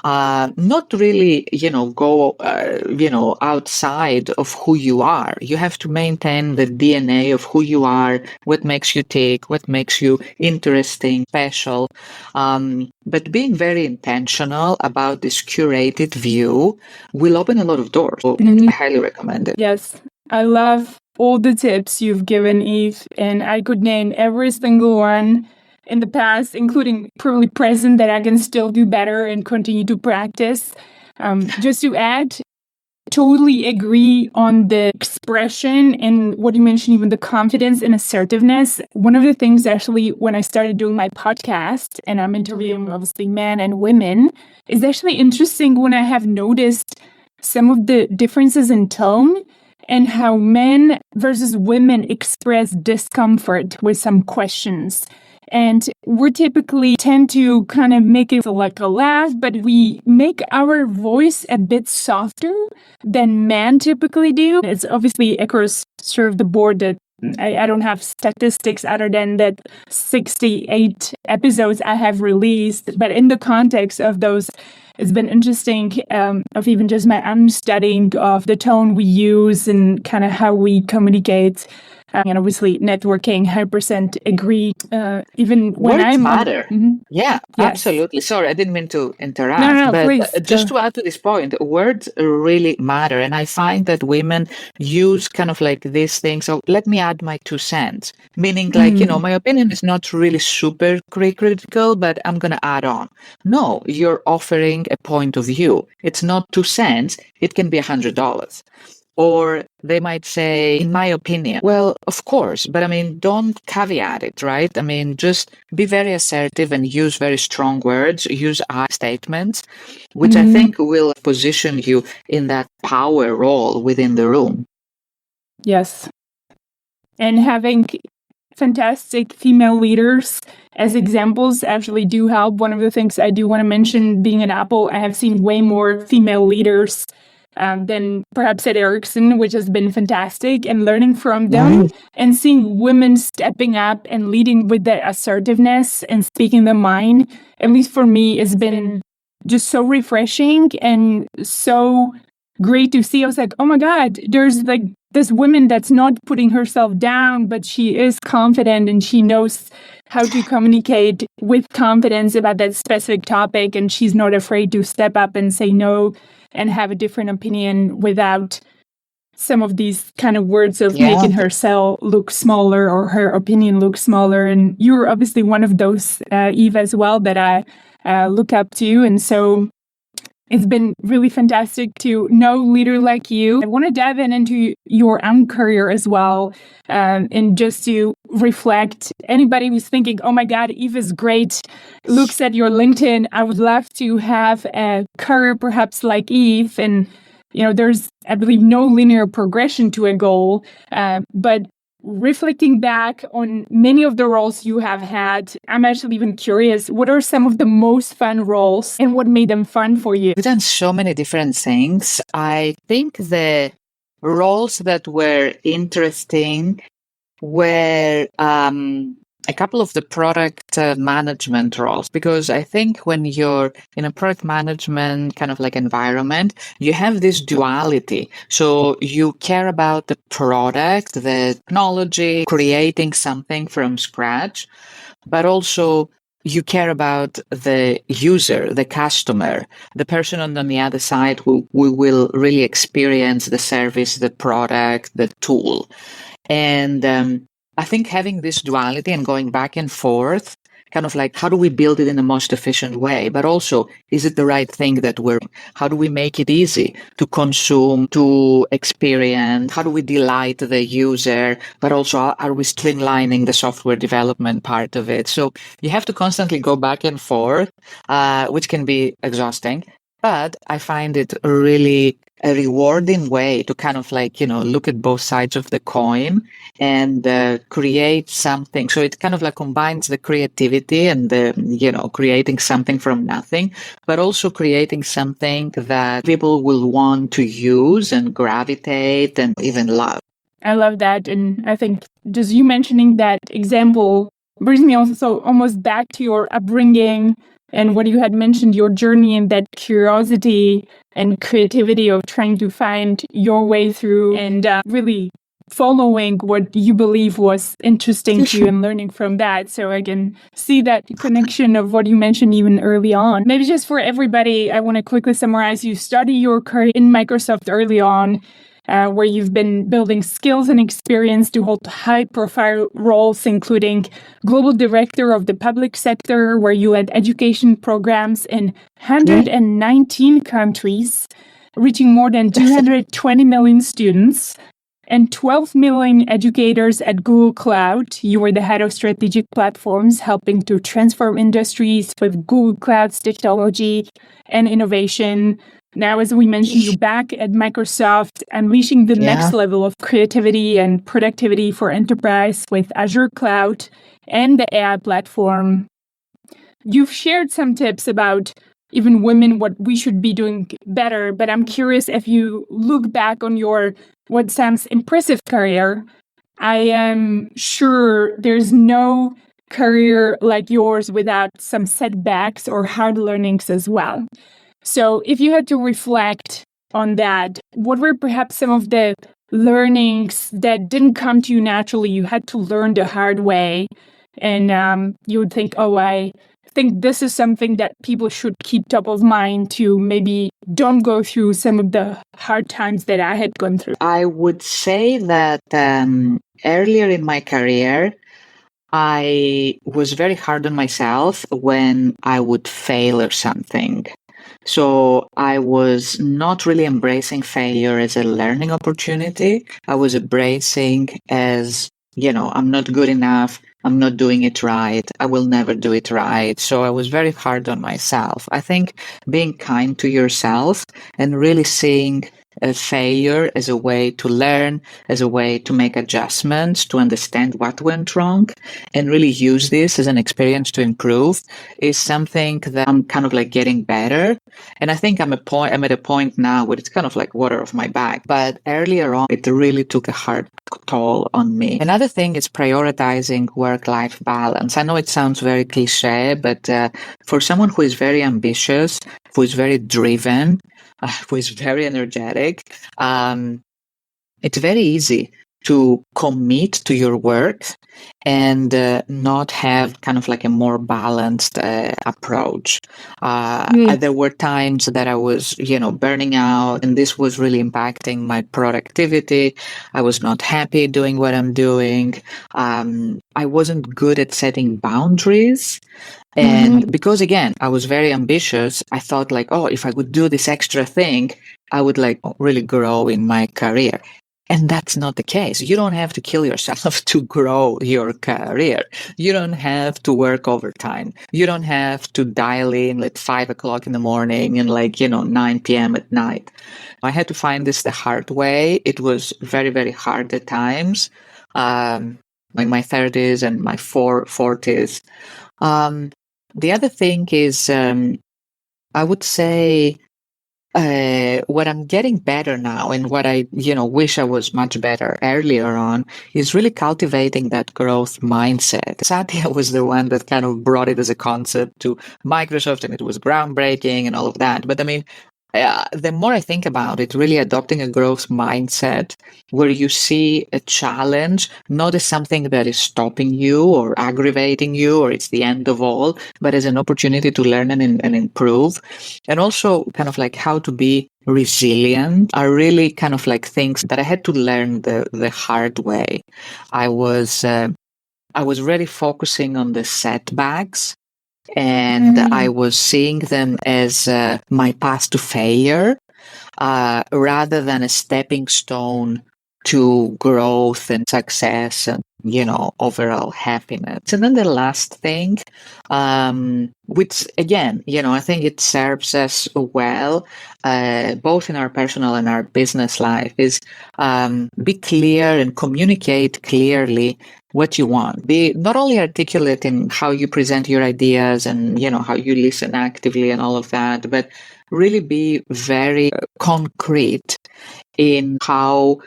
A: not really, go, outside of who you are. You have to maintain the DNA of who you are, what makes you tick, what makes you interesting, special. But being very intentional about this curated view will open a lot of doors. So I highly recommend it.
B: Yes, I love all the tips you've given, Eve, and I could name every single one in the past, including probably present, that I can still do better and continue to practice. Just to add, totally agree on the expression and what you mentioned, even the confidence and assertiveness. One of the things actually, when I started doing my podcast and I'm interviewing obviously men and women, is actually interesting when I have noticed some of the differences in tone and how men versus women express discomfort with some questions. And we typically tend to kind of make it like a laugh, but we make our voice a bit softer than men typically do. It's obviously across sort of the board that I don't have statistics other than that 68 episodes I have released. But in the context of those, it's been interesting of even just my understanding of the tone we use and kind of how we communicate. And obviously, networking, 100% agree. Even when
A: Words
B: I'm
A: matter. Yeah,
B: Yes.
A: absolutely. Sorry, I didn't mean to interrupt.
B: No,
A: but
B: please,
A: just
B: go.
A: to add to this point, words really matter. And I find that women use kind of like these things. So let me add my 2 cents, meaning like, my opinion is not really super critical, but I'm going to add on. No, you're offering a point of view. It's not 2 cents. It can be $100. Or they might say, in my opinion. Well, of course, but I mean, don't caveat it, right? I mean, just be very assertive and use very strong words, use I statements, which I think will position you in that power role within the room.
B: Yes. And having fantastic female leaders as examples actually do help. One of the things I do want to mention, being at Apple, I have seen way more female leaders than perhaps at Ericsson, which has been fantastic, and learning from them and seeing women stepping up and leading with that assertiveness and speaking their mind, at least for me, has been just so refreshing and so great to see. I was like, oh my God, there's like this woman that's not putting herself down, but she is confident and she knows how to communicate with confidence about that specific topic. And she's not afraid to step up and say no and have a different opinion without some of these kind of words of making herself look smaller or her opinion look smaller. And you're obviously one of those, Eve, as well, that I look up to. And so it's been really fantastic to know a leader like you. I want to dive into your own career as well, and just to reflect. Anybody who's thinking, oh my God, Eve is great, looks at your LinkedIn, I would love to have a career perhaps like Eve. And, there's, I believe, no linear progression to a goal, but reflecting back on many of the roles you have had, I'm actually even curious, what are some of the most fun roles and what made them fun for you?
A: We've done so many different things. I think the roles that were interesting were a couple of the product management roles, because I think when you're in a product management kind of like environment, you have this duality. So you care about the product, the technology, creating something from scratch, but also you care about the user, the customer, the person on the other side who will really experience the service, the product, the tool. And I think having this duality and going back and forth, kind of like, how do we build it in the most efficient way? But also, is it the right thing that how do we make it easy to consume, to experience? How do we delight the user? But also, are we streamlining the software development part of it? So you have to constantly go back and forth, which can be exhausting. But I find it really a rewarding way to kind of like, look at both sides of the coin and create something. So it kind of like combines the creativity and creating something from nothing, but also creating something that people will want to use and gravitate and even love.
B: I love that. And I think just you mentioning that example brings me also almost back to your upbringing, and what you had mentioned, your journey and that curiosity and creativity of trying to find your way through and really following what you believe was interesting to you and learning from that. So I can see that connection of what you mentioned even early on. Maybe just for everybody, I want to quickly summarize. You study your career in Microsoft early on, where you've been building skills and experience to hold high-profile roles, including global director of the public sector, where you led education programs in 119 countries, reaching more than 220 million students and 12 million educators at Google Cloud. You were the head of strategic platforms, helping to transform industries with Google Cloud's technology and innovation. Now, as we mentioned, you're back at Microsoft, unleashing the next level of creativity and productivity for enterprise with Azure Cloud and the AI platform. You've shared some tips about even women, what we should be doing better, but I'm curious if you look back on your what sounds impressive career. I am sure there's no career like yours without some setbacks or hard learnings as well. So if you had to reflect on that, what were perhaps some of the learnings that didn't come to you naturally? You had to learn the hard way, and you would think, oh, I think this is something that people should keep top of mind to maybe don't go through some of the hard times that I had gone through.
A: I would say that earlier in my career, I was very hard on myself when I would fail or something. So I was not really embracing failure as a learning opportunity. I was embracing as, I'm not good enough. I'm not doing it right. I will never do it right. So I was very hard on myself. I think being kind to yourself and really seeing a failure as a way to learn, as a way to make adjustments, to understand what went wrong, and really use this as an experience to improve is something that I'm kind of like getting better. And I think I'm at a point now where it's kind of like water off my back. But earlier on, it really took a hard toll on me. Another thing is prioritizing work-life balance. I know it sounds very cliche, but for someone who is very ambitious, who is very driven, who is very energetic, it's very easy to commit to your work and not have kind of like a more balanced approach. There were times that I was, burning out, and this was really impacting my productivity. I was not happy doing what I'm doing. I wasn't good at setting boundaries. And because, again, I was very ambitious, I thought like, oh, if I would do this extra thing, I would like really grow in my career. And that's not the case. You don't have to kill yourself to grow your career. You don't have to work overtime. You don't have to dial in at 5 o'clock in the morning and 9 p.m. at night. I had to find this the hard way. It was very, very hard at times, like my 30s and my 40s. The other thing is, I would say, what I'm getting better now and what I, wish I was much better earlier on is really cultivating that growth mindset. Satya was the one that kind of brought it as a concept to Microsoft, and it was groundbreaking and all of that. But I mean, the more I think about it, really adopting a growth mindset where you see a challenge not as something that is stopping you or aggravating you or it's the end of all, but as an opportunity to learn and improve. And also kind of like how to be resilient are really kind of like things that I had to learn the hard way. I was really focusing on the setbacks, and I was seeing them as my path to failure rather than a stepping stone to growth and success and, overall happiness. And then the last thing, which again, I think it serves us well, both in our personal and our business life, is be clear and communicate clearly what you want. Be not only articulate in how you present your ideas and, how you listen actively and all of that, but really be very concrete in how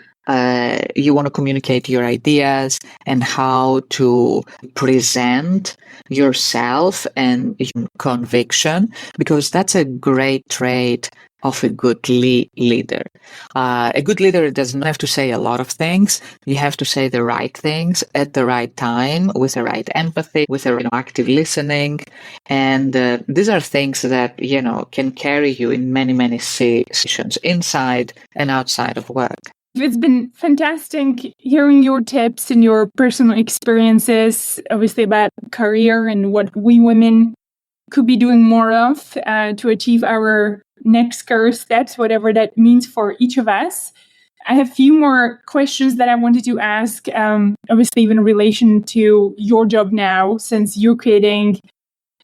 A: you want to communicate your ideas and how to present yourself and your conviction, because that's a great trait of a good leader. A good leader does not have to say a lot of things. You have to say the right things at the right time, with the right empathy, with the right active listening. And these are things that, can carry you in many, many situations inside and outside of work.
B: It's been fantastic hearing your tips and your personal experiences, obviously about career and what we women could be doing more of to achieve our next career steps, whatever that means for each of us. I have a few more questions that I wanted to ask, obviously in relation to your job now, since you're creating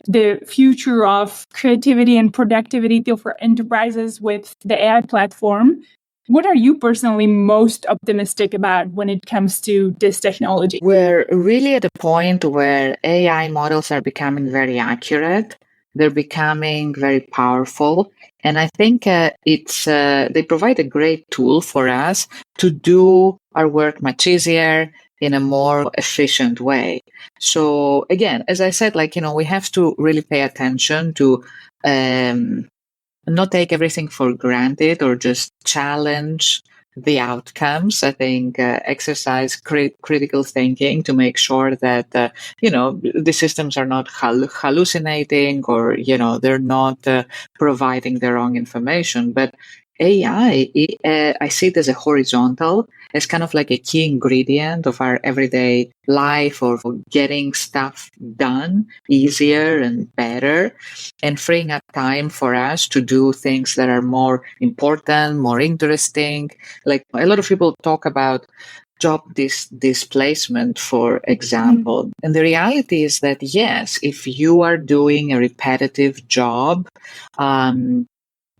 B: the future of creativity and productivity for enterprises with the AI platform. What are you personally most optimistic about when it comes to this technology?
A: We're really at a point where AI models are becoming very accurate. They're becoming very powerful. And I think they provide a great tool for us to do our work much easier in a more efficient way. So again, as I said, we have to really pay attention to not take everything for granted or just challenge the outcomes. I think exercise critical thinking to make sure that the systems are not hallucinating, or they're not providing the wrong information. But AI, I see it as a horizontal, as kind of like a key ingredient of our everyday life, or for getting stuff done easier and better, and freeing up time for us to do things that are more important, more interesting. Like a lot of people talk about job displacement, for example. And the reality is that, yes, if you are doing a repetitive job,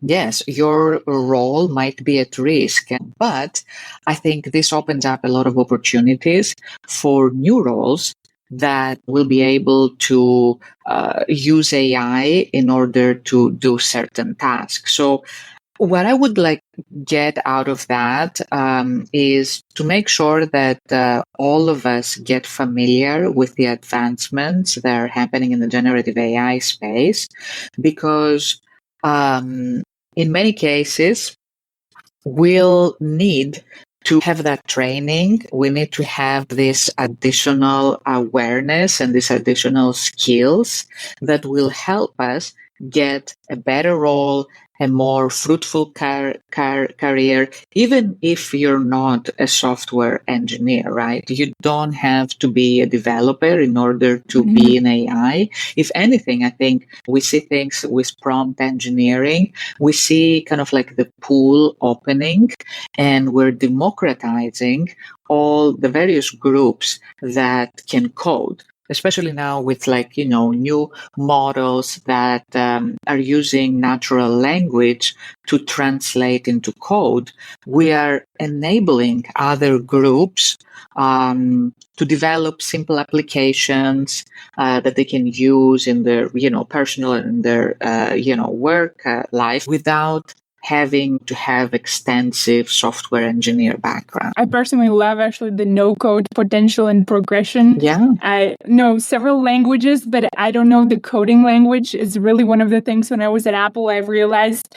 A: yes, your role might be at risk, but I think this opens up a lot of opportunities for new roles that will be able to use AI in order to do certain tasks. So what I would like get out of that is to make sure that all of us get familiar with the advancements that are happening in the generative AI space, because in many cases, we'll need to have that training. We need to have this additional awareness and these additional skills that will help us get a better role, a more fruitful career, even if you're not a software engineer, right? You don't have to be a developer in order to be in AI. If anything, I think we see things with prompt engineering. We see kind of like the pool opening, and we're democratizing all the various groups that can code, especially now with new models that are using natural language to translate into code. We are enabling other groups to develop simple applications that they can use in their personal and their work life without having to have extensive software engineer background.
B: I personally love actually the no-code potential and progression.
A: Yeah.
B: I know several languages, but I don't know the coding language. It's really one of the things when I was at Apple, I realized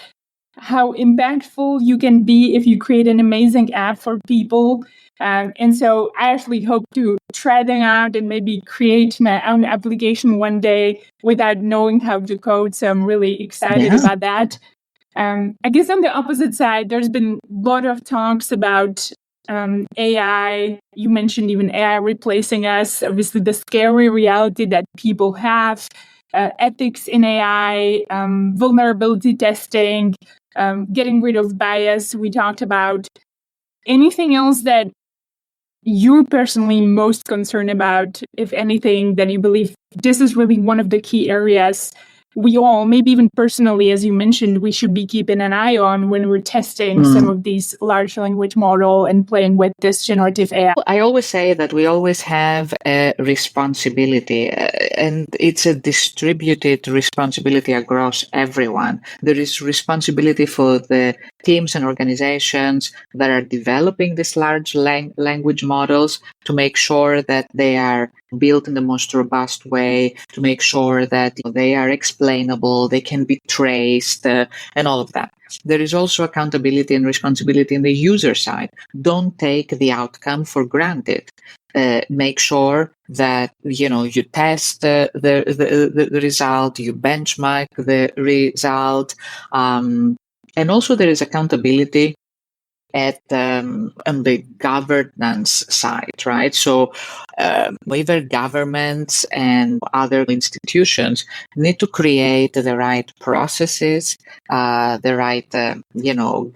B: how impactful you can be if you create an amazing app for people. And so I actually hope to try them out and maybe create my own application one day without knowing how to code. So I'm really excited about that. I guess on the opposite side, there's been a lot of talks about AI. You mentioned even AI replacing us. Obviously, the scary reality that people have, ethics in AI, vulnerability testing, getting rid of bias. We talked about. Anything else that you're personally most concerned about, if anything, that you believe this is really one of the key areas we all, maybe even personally, as you mentioned, we should be keeping an eye on when we're testing some of these large language model and playing with this generative AI?
A: I always say that we always have a responsibility, and it's a distributed responsibility across everyone. There is responsibility for the teams and organizations that are developing these large language models to make sure that they are built in the most robust way, to make sure that they are explainable, they can be traced, and all of that. There is also accountability and responsibility in the user side. Don't take the outcome for granted. Make sure that you test the result, you benchmark the result, and also there is accountability at on the governance side, right? So either governments and other institutions need to create the right processes, the right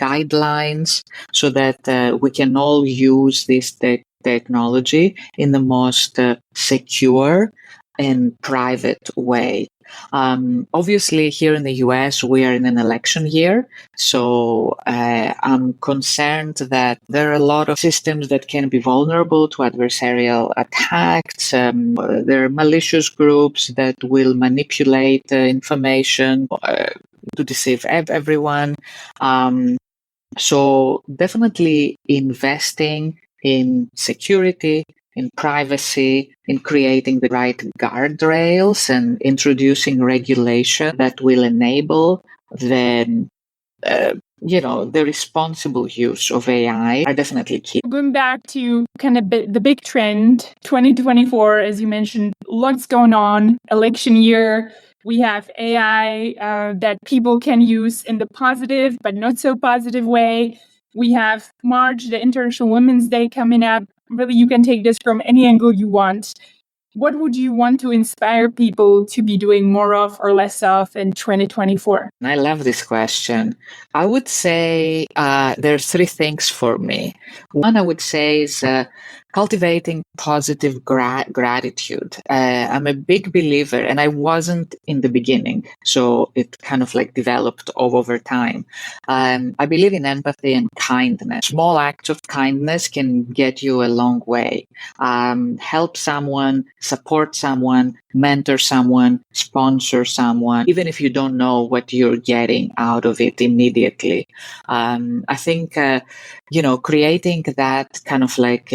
A: guidelines, so that we can all use this technology in the most secure and private way. Obviously, here in the US, we are in an election year, so I'm concerned that there are a lot of systems that can be vulnerable to adversarial attacks. There are malicious groups that will manipulate information to deceive everyone. So definitely investing in security, in privacy, in creating the right guardrails and introducing regulation that will enable the the responsible use of AI are definitely key.
B: Going back to kind of the big trend, 2024, as you mentioned, lots going on, election year. We have AI that people can use in the positive, but not so positive way. We have March, the International Women's Day coming up. Really, you can take this from any angle you want. What would you want to inspire people to be doing more of or less of in 2024?
A: I love this question. I would say there are three things for me. One, I would say, is cultivating positive gratitude. I'm a big believer, and I wasn't in the beginning, so it kind of like developed over time. I believe in empathy and kindness. Small acts of kindness can get you a long way. Help someone, support someone, mentor someone, sponsor someone, even if you don't know what you're getting out of it immediately. I think, creating that kind of like,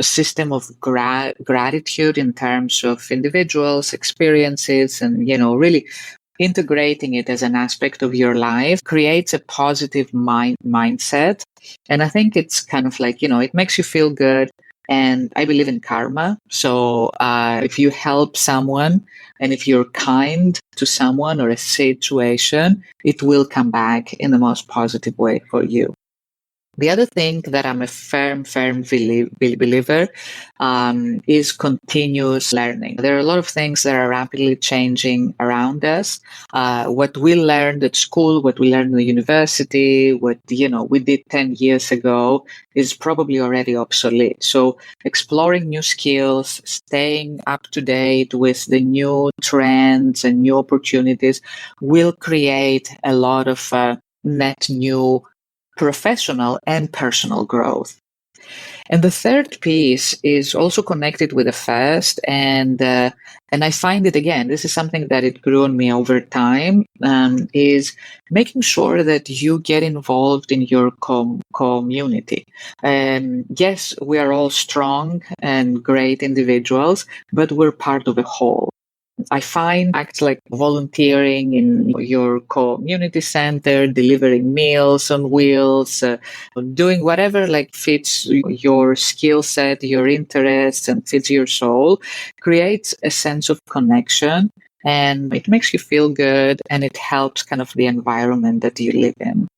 A: system of gratitude in terms of individuals, experiences, and, really integrating it as an aspect of your life creates a positive mindset. And I think it's kind of like, it makes you feel good. And I believe in karma. So if you help someone and if you're kind to someone or a situation, it will come back in the most positive way for you. The other thing that I'm a firm believer is continuous learning. There are a lot of things that are rapidly changing around us. What we learned at school, what we learned in the university, what we did 10 years ago is probably already obsolete. So exploring new skills, staying up to date with the new trends and new opportunities will create a lot of net new professional and personal growth. And the third piece is also connected with the first, and I find it again. This is something that it grew on me over time. Is making sure that you get involved in your community. Yes, we are all strong and great individuals, but we're part of a whole. I find acts like volunteering in your community center, delivering meals on wheels, doing whatever like fits your skill set, your interests, and fits your soul, creates a sense of connection, and it makes you feel good, and it helps kind of the environment that you live in.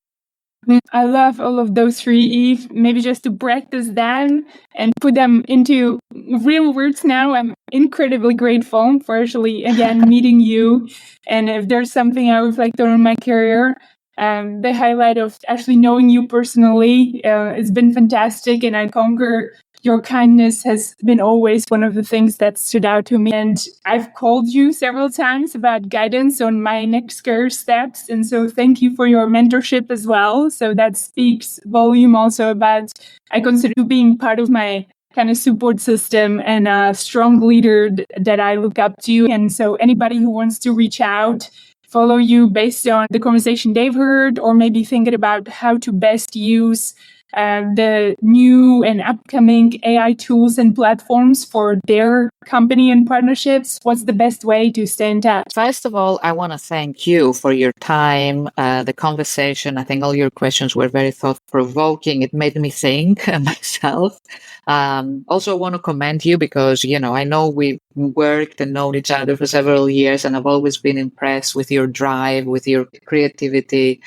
B: I love all of those three, Eve. Maybe just to break this down and put them into real words now, I'm incredibly grateful for actually, again, meeting you. And if there's something I reflect on in my career, the highlight of actually knowing you personally, it's been fantastic. And I conquer your kindness has been always one of the things that stood out to me. And I've called you several times about guidance on my next career steps. And so thank you for your mentorship as well. So that speaks volume also about, I consider you being part of my kind of support system and a strong leader that I look up to. And so anybody who wants to reach out, follow you based on the conversation they've heard, or maybe thinking about how to best use the new and upcoming AI tools and platforms for their company and partnerships, what's the best way to stay in touch?
A: First of all, I want to thank you for your time, the conversation. I think all your questions were very thought-provoking. It made me think myself. Also, I want to commend you because, I know we've worked and known each other for several years, and I've always been impressed with your drive, with your creativity,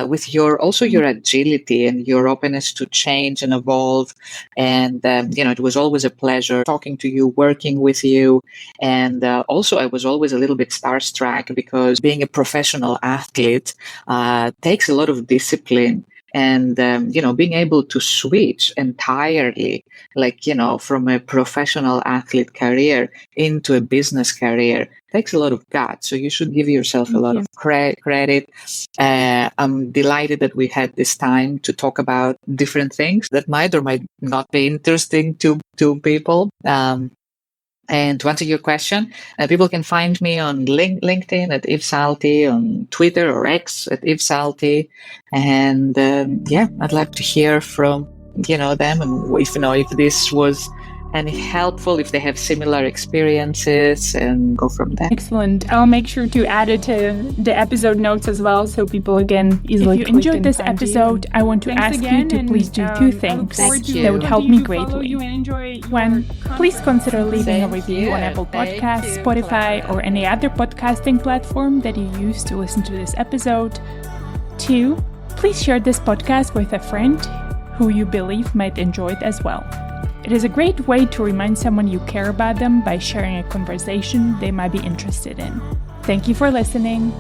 A: with your agility and your openness to change and evolve. And, it was always a pleasure talking to you, working with you. And also, I was always a little bit starstruck because being a professional athlete takes a lot of discipline. And, being able to switch entirely, from a professional athlete career into a business career takes a lot of guts. So you should give yourself a lot of credit. I'm delighted that we had this time to talk about different things that might or might not be interesting to people. And to answer your question, people can find me on LinkedIn at Eve Psalti, on Twitter or X at Eve Psalti. And I'd like to hear from them, and if this was any helpful, if they have similar experiences, and go from there.
B: Excellent. I'll make sure to add it to the episode notes as well, so people again easily. If you enjoyed this episode, I want to ask you to please do two things that would help me greatly. One, please consider leaving a review on Apple Podcasts, Spotify, or any other podcasting platform that you use to listen to this episode. Two, please share this podcast with a friend who you believe might enjoy it as well. It is a great way to remind someone you care about them by sharing a conversation they might be interested in. Thank you for listening.